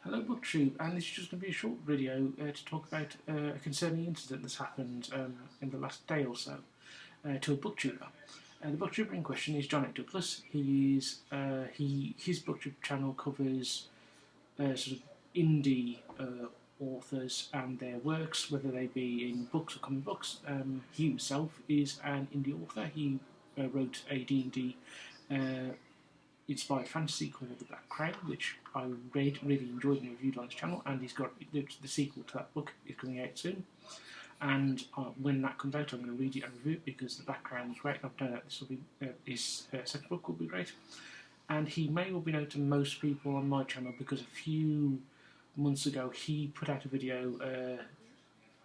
Hello Booktube, and this is just going to be a short video to talk about a concerning incident that's happened in the last day or so to a booktuber. The booktuber in question is John A. Douglas. His booktube channel covers sort of indie authors and their works, whether they be in books or comic books. He himself is an indie author. He wrote a D&D inspired fantasy called The Black Crown, which I really enjoyed and reviewed on his channel, and he's got the sequel to that book is coming out soon. And when that comes out, I'm going to read it and review it because The Black Crown was great. I've no doubt this will be his second book will be great. And he may well be known to most people on my channel because a few months ago he put out a video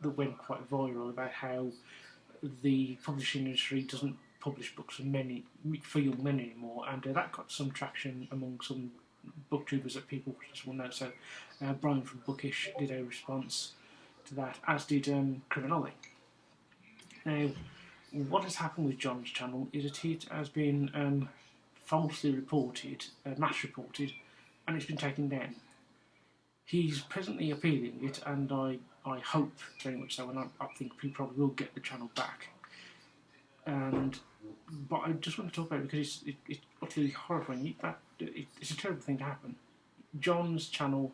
that went quite viral about how the publishing industry doesn't publish books for young men anymore, and that got some traction among some booktubers that people just will know. So Brian from Bookish did a response to that, as did Criminoli. Now, what has happened with John's channel is that it has been falsely reported, mass reported, and it's been taken down. He's presently appealing it, and I hope very much so, and I think he probably will get the channel back. But I just want to talk about it because it's utterly horrifying. It's a terrible thing to happen. John's channel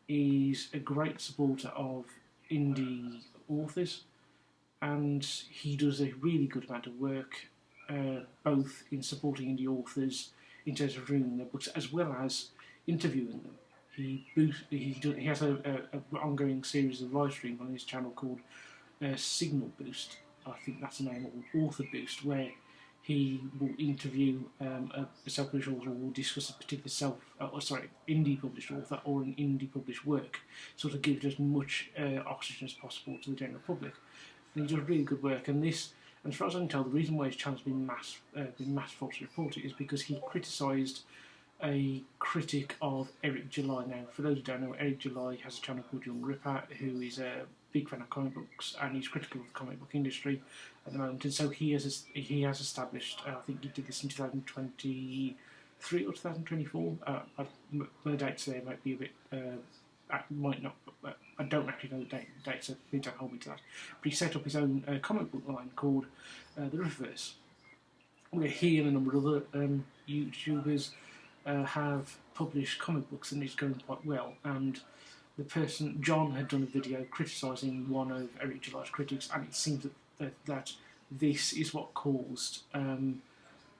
is a great supporter of indie authors, and he does a really good amount of work, both in supporting indie authors in terms of reviewing their books as well as interviewing them. He has an ongoing series of live streams on his channel called Signal Boost. I think that's the name, or Author Boost, where he will interview a self-published author, or will discuss a particular indie published author or an indie published work, sort of give as much oxygen as possible to the general public. And he does really good work. And as far as I can tell, the reason why his channel's been mass falsely reported is because he criticised a critic of Eric July. Now, for those who don't know, Eric July has a channel called Young Ripper, who is a big fan of comic books, and he's critical of the comic book industry at the moment. And so he has established, I think he did this in 2023 or 2024. The dates there might be a bit, might not. I don't actually know the date, so please don't hold me to that. But he set up his own comic book line called The Riververse, where he and a number of other YouTubers have published comic books, and it's going quite well. And John had done a video criticising one of Eric July's critics, and it seems that this is what caused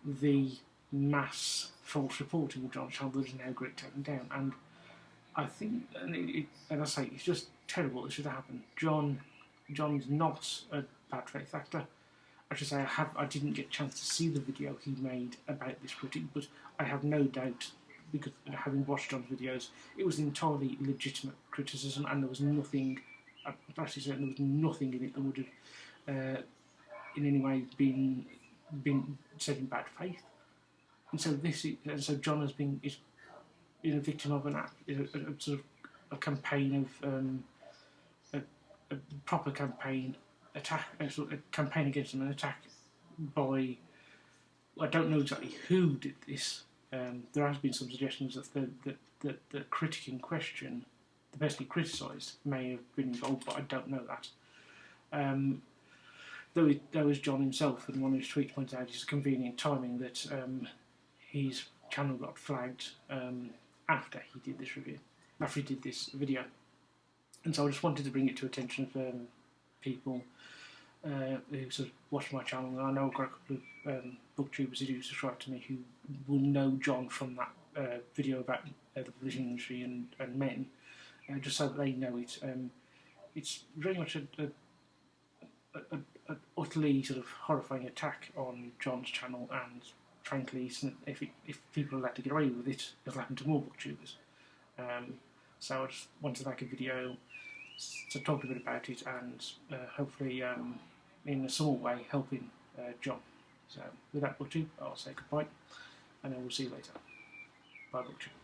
the mass false reporting of John's channel that is now getting taken down. And I think, and I say, it's just terrible. It should have happened. John's not a bad faith actor. I should say I didn't get a chance to see the video he made about this critic, but I have no doubt, because having watched John's videos, it was entirely legitimate criticism, and there was nothing, I'm actually certain there was nothing in it that would have in any way been said in bad faith. And so John has been a victim of a sort of a campaign of a proper campaign attack, a campaign against him, an attack by, I don't know exactly who did this. There has been some suggestions that the critic in question, the person he criticised, may have been involved, but I don't know that. Though as John himself in one of his tweets pointed out, it's convenient timing that his channel got flagged after he did this review, after he did this video. And so I just wanted to bring it to attention of people who sort of watch my channel. And I know I've got a couple of booktubers who do subscribe to me who will know John from that video about the publishing industry and men, just so that they know it. It's very much an utterly sort of horrifying attack on John's channel, and frankly, if people are allowed to get away with it, it'll happen to more booktubers. So I just wanted to make a video to talk a bit about it, and hopefully in a small way helping John. So with that, Booktube, I'll say goodbye, and I will see you later. Bye, Booktube.